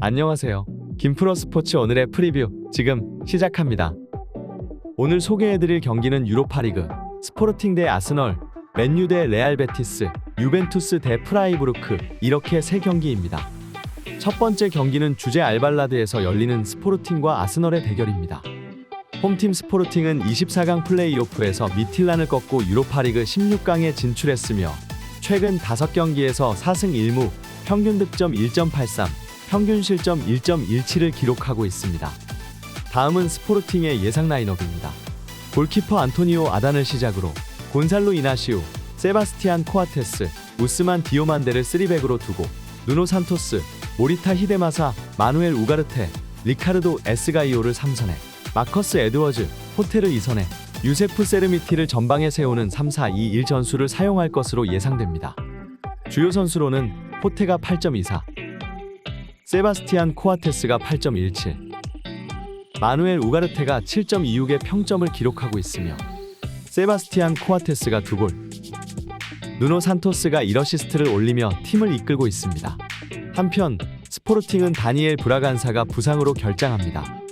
안녕하세요. 김프로 스포츠 오늘의 프리뷰 지금 시작합니다. 오늘 소개해드릴 경기는 유로파리그, 스포르팅 대 아스널, 맨유 대 레알 베티스, 유벤투스 대 프라이부르크 이렇게 세 경기입니다. 첫 번째 경기는 주제 알발라드에서 열리는 스포르팅과 아스널의 대결입니다. 홈팀 스포르팅은 24강 플레이오프에서 미틸란을 꺾고 유로파리그 16강에 진출했으며 최근 5경기에서 4승 1무, 평균 득점 1.83, 평균 실점 1.17을 기록하고 있습니다. 다음은 스포르팅의 예상 라인업입니다. 골키퍼 안토니오 아단을 시작으로 곤살로 이나시우, 세바스티안 코아테스, 우스만 디오만데를 3백으로 두고 누노 산토스, 모리타 히데마사, 마누엘 우가르테, 리카르도 에스가이오를 3선에 마커스 에드워즈, 호테르 2선에 유세프 세르미티를 전방에 세우는 3-4-2-1 전술을 사용할 것으로 예상됩니다. 주요 선수로는 호테가 8.24, 세바스티안 코아테스가 8.17, 마누엘 우가르테가 7.26의 평점을 기록하고 있으며 세바스티안 코아테스가 2골, 누노 산토스가 1어시스트를 올리며 팀을 이끌고 있습니다. 한편 스포르팅은 다니엘 브라간사가 부상으로 결장합니다.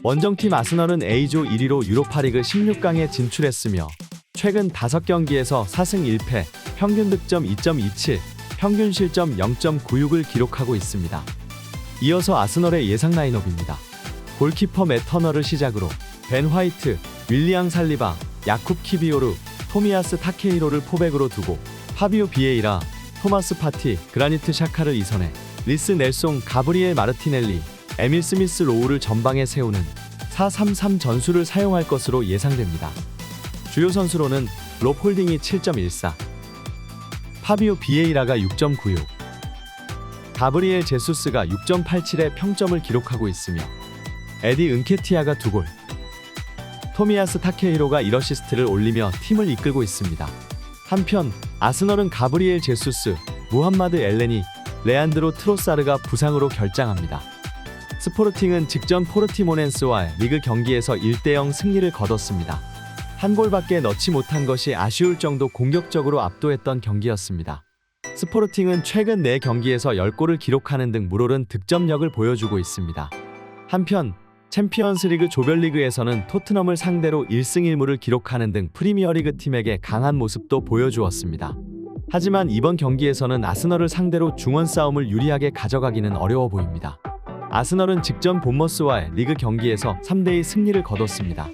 원정팀 아스널은 A조 1위로 유로파리그 16강에 진출했으며 최근 5경기에서 4승 1패, 평균 득점 2.27, 평균 실점 0.96을 기록하고 있습니다. 이어서 아스널의 예상 라인업입니다. 골키퍼 맷 터너를 시작으로 벤 화이트, 윌리앙 살리바, 야쿱 키비오르, 토미아스 타케이로를 포백으로 두고 파비오 비에이라, 토마스 파티, 그라니트 샤카를 2선에 리스 넬송, 가브리엘 마르티넬리, 에밀 스미스 로우를 전방에 세우는 4-3-3 전술을 사용할 것으로 예상됩니다. 주요 선수로는 롭 홀딩이 7.14, 파비오 비에이라가 6.96, 가브리엘 제수스가 6.87의 평점을 기록하고 있으며 에디 은케티아가 2골, 토미아스 타케히로가 1어시스트를 올리며 팀을 이끌고 있습니다. 한편 아스널은 가브리엘 제수스, 무함마드 엘레니, 레안드로 트로사르가 부상으로 결장합니다. 스포르팅은 직전 포르티모넨스와의 리그 경기에서 1-0 승리를 거뒀습니다. 한 골밖에 넣지 못한 것이 아쉬울 정도 공격적으로 압도했던 경기였습니다. 스포르팅은 최근 4경기에서 10골을 기록하는 등 물오른 득점력을 보여주고 있습니다. 한편 챔피언스리그 조별리그에서는 토트넘을 상대로 1승 1무를 기록하는 등 프리미어리그 팀에게 강한 모습도 보여주었습니다. 하지만 이번 경기에서는 아스널을 상대로 중원 싸움을 유리하게 가져가기는 어려워 보입니다. 아스널은 직전 본머스와의 리그 경기에서 3-2 승리를 거뒀습니다.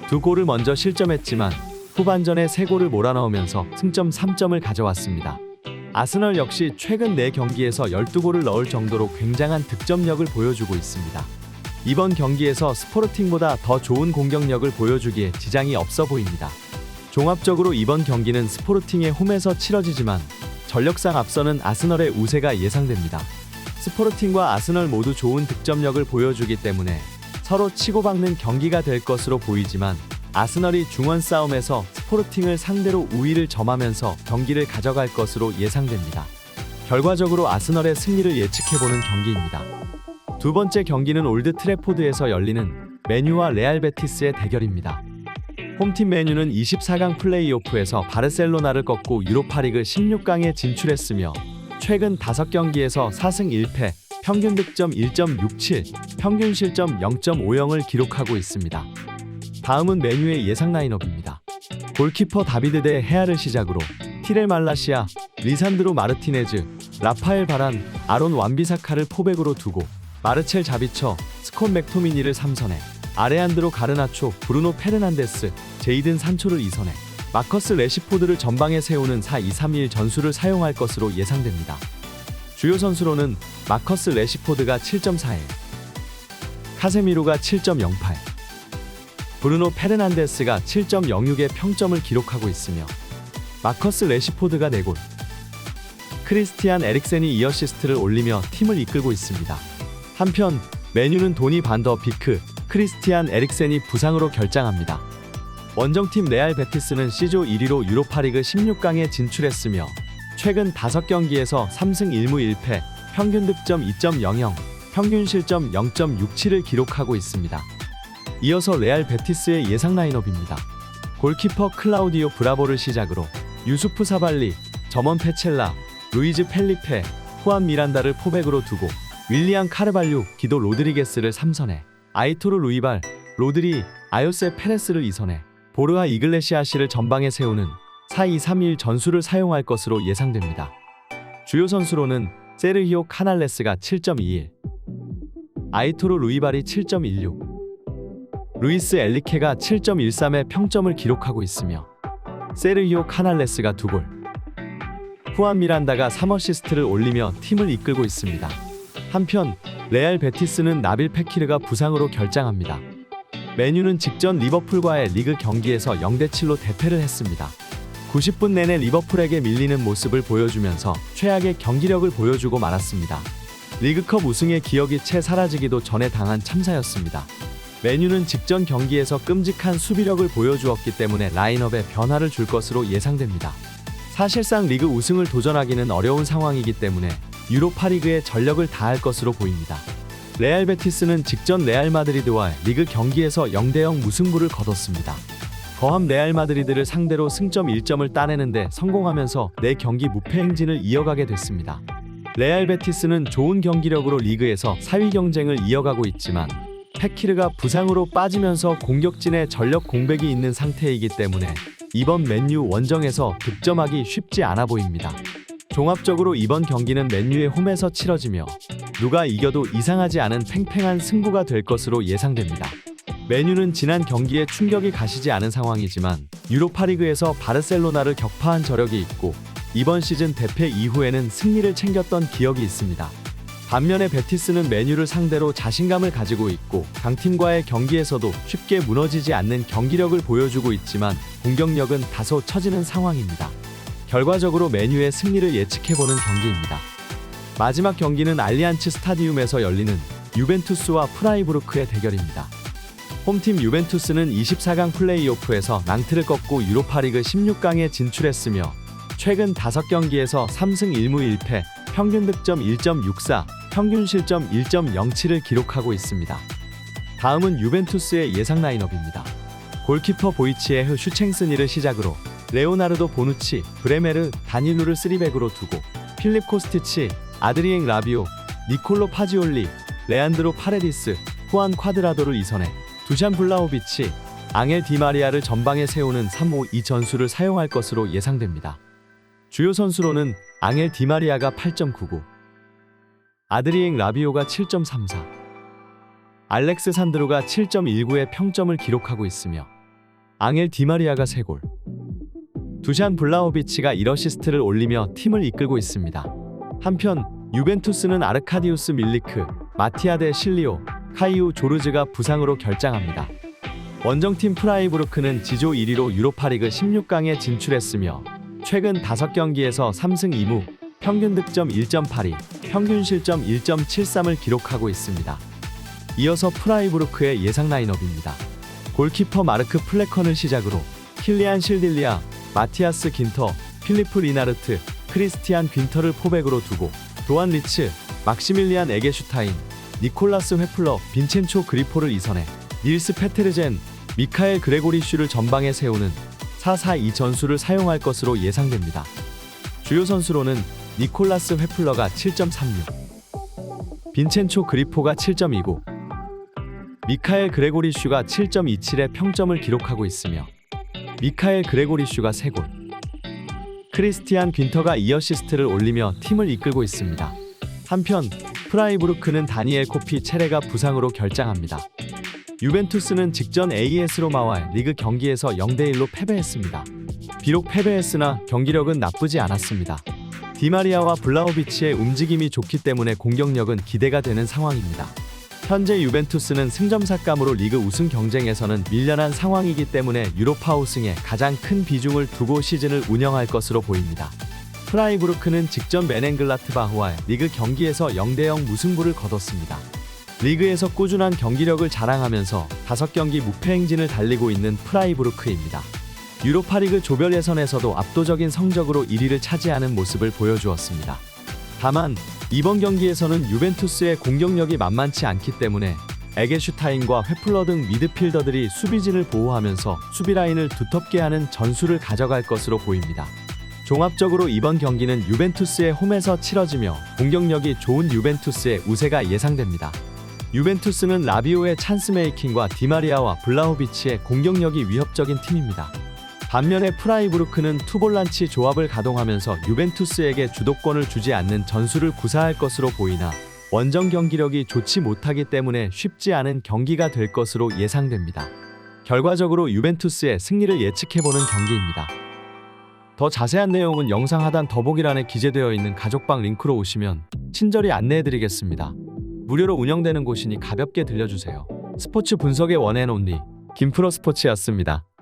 2골을 먼저 실점했지만 후반전에 3골을 몰아넣으면서 승점 3점을 가져왔습니다. 아스널 역시 최근 4경기에서 12골을 넣을 정도로 굉장한 득점력을 보여주고 있습니다. 이번 경기에서 스포르팅보다 더 좋은 공격력을 보여주기에 지장이 없어 보입니다. 종합적으로 이번 경기는 스포르팅의 홈에서 치러지지만 전력상 앞서는 아스널의 우세가 예상됩니다. 스포르팅과 아스널 모두 좋은 득점력을 보여주기 때문에 서로 치고받는 경기가 될 것으로 보이지만 아스널이 중원 싸움에서 스포르팅을 상대로 우위를 점하면서 경기를 가져갈 것으로 예상됩니다. 결과적으로 아스널의 승리를 예측해보는 경기입니다. 두 번째 경기는 올드 트래포드에서 열리는 맨유와 레알 베티스의 대결입니다. 홈팀 맨유는 24강 플레이오프에서 바르셀로나를 꺾고 유로파리그 16강에 진출했으며 최근 5경기에서 4승 1패, 평균 득점 1.67, 평균 실점 0.50을 기록하고 있습니다. 다음은 맨유의 예상 라인업입니다. 골키퍼 다비드 데 헤아를 시작으로 티렐 말라시아, 리산드로 마르티네즈, 라파엘 바란, 아론 완비사카를 포백으로 두고 마르첼 자비처, 스콘 맥토미니를 3선에 아레안드로 가르나초, 브루노 페르난데스, 제이든 산초를 2선에 마커스 레시포드를 전방에 세우는 4-2-3-1 전술을 사용할 것으로 예상됩니다. 주요 선수로는 마커스 레시포드가 7.41, 카세미로가 7.08, 브루노 페르난데스가 7.06의 평점을 기록하고 있으며 마커스 레시포드가 4골, 크리스티안 에릭센이 2어시스트를 올리며 팀을 이끌고 있습니다. 한편 맨유는 도니 반더 비크, 크리스티안 에릭센이 부상으로 결장합니다. 원정팀 레알 베티스는 C조 1위로 유로파리그 16강에 진출했으며 최근 5경기에서 3승 1무 1패, 평균 득점 2.00, 평균 실점 0.67을 기록하고 있습니다. 이어서 레알 베티스의 예상 라인업입니다. 골키퍼 클라우디오 브라보를 시작으로 유수프 사발리, 점원 페첼라, 루이즈 펠리페, 후안 미란다를 포백으로 두고 윌리안 카르발류, 기도 로드리게스를 3선에, 아이토르 루이발, 로드리, 아요세 페레스를 2선에, 보르하 이글레시아시를 전방에 세우는 4-2-3-1 전술을 사용할 것으로 예상됩니다. 주요 선수로는 세르히오 카날레스가 7.21, 아이토르 루이발이 7.16, 루이스 엘리케가 7.13의 평점을 기록하고 있으며 세르히오 카날레스가 2골, 후안 미란다가 3어시스트를 올리며 팀을 이끌고 있습니다. 한편 레알 베티스는 나빌 페키르가 부상으로 결장합니다. 맨유는 직전 리버풀과의 리그 경기에서 0대7로 대패를 했습니다. 90분 내내 리버풀에게 밀리는 모습을 보여주면서 최악의 경기력을 보여주고 말았습니다. 리그컵 우승의 기억이 채 사라지기도 전에 당한 참사였습니다. 맨유는 직전 경기에서 끔찍한 수비력을 보여주었기 때문에 라인업에 변화를 줄 것으로 예상됩니다. 사실상 리그 우승을 도전하기는 어려운 상황이기 때문에 유로파리그에 전력을 다할 것으로 보입니다. 레알 베티스는 직전 레알 마드리드와 리그 경기에서 0대0 무승부를 거뒀습니다. 거함 레알 마드리드를 상대로 승점 1점을 따내는데 성공하면서 4경기 무패 행진을 이어가게 됐습니다. 레알 베티스는 좋은 경기력으로 리그에서 4위 경쟁을 이어가고 있지만 페키르가 부상으로 빠지면서 공격진에 전력 공백이 있는 상태이기 때문에 이번 맨유 원정에서 득점하기 쉽지 않아 보입니다. 종합적으로 이번 경기는 맨유의 홈에서 치러지며 누가 이겨도 이상하지 않은 팽팽한 승부가 될 것으로 예상됩니다. 맨유는 지난 경기에 충격이 가시지 않은 상황이지만 유로파리그에서 바르셀로나를 격파한 저력이 있고 이번 시즌 대패 이후에는 승리를 챙겼던 기억이 있습니다. 반면에 베티스는 맨유를 상대로 자신감을 가지고 있고 강팀과의 경기에서도 쉽게 무너지지 않는 경기력을 보여주고 있지만 공격력은 다소 처지는 상황입니다. 결과적으로 맨유의 승리를 예측해보는 경기입니다. 마지막 경기는 알리안츠 스타디움에서 열리는 유벤투스와 프라이부르크의 대결입니다. 홈팀 유벤투스는 24강 플레이오프에서 낭트를 꺾고 유로파리그 16강에 진출했으며 최근 5경기에서 3승 1무 1패, 평균 득점 1.64, 평균 실점 1.07을 기록하고 있습니다. 다음은 유벤투스의 예상 라인업입니다. 골키퍼 보이치에 슈챙스니를 시작으로 레오나르도 보누치, 브레메르, 다닐루를 3백으로 두고 필립 코스티치, 아드리엥 라비오, 니콜로 파지올리, 레안드로 파레디스, 후안 콰드라도를 2선에 두샨 블라호비치, 앙헬 디마리아를 전방에 세우는 3-5-2 전술을 사용할 것으로 예상됩니다. 주요 선수로는 앙헬 디마리아가 8.99, 아드리엥 라비오가 7.34, 알렉스 산드로가 7.19의 평점을 기록하고 있으며 앙헬 디마리아가 3골, 두샨 블라호비치가 1어시스트를 올리며 팀을 이끌고 있습니다. 한편 유벤투스는 아르카디우스 밀리크, 마티아 데 실리오, 카이우 조르즈가 부상으로 결장합니다. 원정팀 프라이부르크는 지조 1위로 유로파리그 16강에 진출했으며 최근 5경기에서 3승 2무, 평균 득점 1.82, 평균 실점 1.73을 기록하고 있습니다. 이어서 프라이부르크의 예상 라인업입니다. 골키퍼 마르크 플레컨을 시작으로 킬리안 실딜리아, 마티아스 긴터, 필리프 리나르트, 크리스티안 귄터를 포백으로 두고 도안 리츠, 막시밀리안 에게슈타인, 니콜라스 회플러, 빈첸초 그리포를 2선에 닐스 페테르젠, 미카엘 그레고리슈를 전방에 세우는 4-4-2 전술을 사용할 것으로 예상됩니다. 주요 선수로는 니콜라스 회플러가 7.36, 빈첸초 그리포가 7.29, 미카엘 그레고리슈가 7.27의 평점을 기록하고 있으며 미카엘 그레고리슈가 3골, 크리스티안 귄터가 2어시스트를 올리며 팀을 이끌고 있습니다. 한편 프라이부르크는 다니엘 코피 체레가 부상으로 결장합니다. 유벤투스는 직전 AS 로마와 리그 경기에서 0대1로 패배했습니다. 비록 패배했으나 경기력은 나쁘지 않았습니다. 디마리아와 블라호비치의 움직임이 좋기 때문에 공격력은 기대가 되는 상황입니다. 현재 유벤투스는 승점 삭감으로 리그 우승 경쟁에서는 밀려난 상황이기 때문에 유로파 우승에 가장 큰 비중을 두고 시즌을 운영할 것으로 보입니다. 프라이부르크는 직전 메넨글라트바흐와 리그 경기에서 0대0 무승부를 거뒀습니다. 리그에서 꾸준한 경기력을 자랑하면서 5경기 무패 행진을 달리고 있는 프라이부르크입니다. 유로파리그 조별 예선에서도 압도적인 성적으로 1위를 차지하는 모습을 보여주었습니다. 다만 이번 경기에서는 유벤투스의 공격력이 만만치 않기 때문에 에게슈타인과 회플러 등 미드필더들이 수비진을 보호하면서 수비라인을 두텁게 하는 전술을 가져갈 것으로 보입니다. 종합적으로 이번 경기는 유벤투스의 홈에서 치러지며 공격력이 좋은 유벤투스의 우세가 예상됩니다. 유벤투스는 라비오의 찬스 메이킹과 디마리아와 블라호비치의 공격력이 위협적인 팀입니다. 반면에 프라이부르크는 투볼란치 조합을 가동하면서 유벤투스에게 주도권을 주지 않는 전술을 구사할 것으로 보이나 원정 경기력이 좋지 못하기 때문에 쉽지 않은 경기가 될 것으로 예상됩니다. 결과적으로 유벤투스의 승리를 예측해보는 경기입니다. 더 자세한 내용은 영상 하단 더보기란에 기재되어 있는 가족방 링크로 오시면 친절히 안내해드리겠습니다. 무료로 운영되는 곳이니 가볍게 들려주세요. 스포츠 분석의 원앤온리 김프로스포츠였습니다.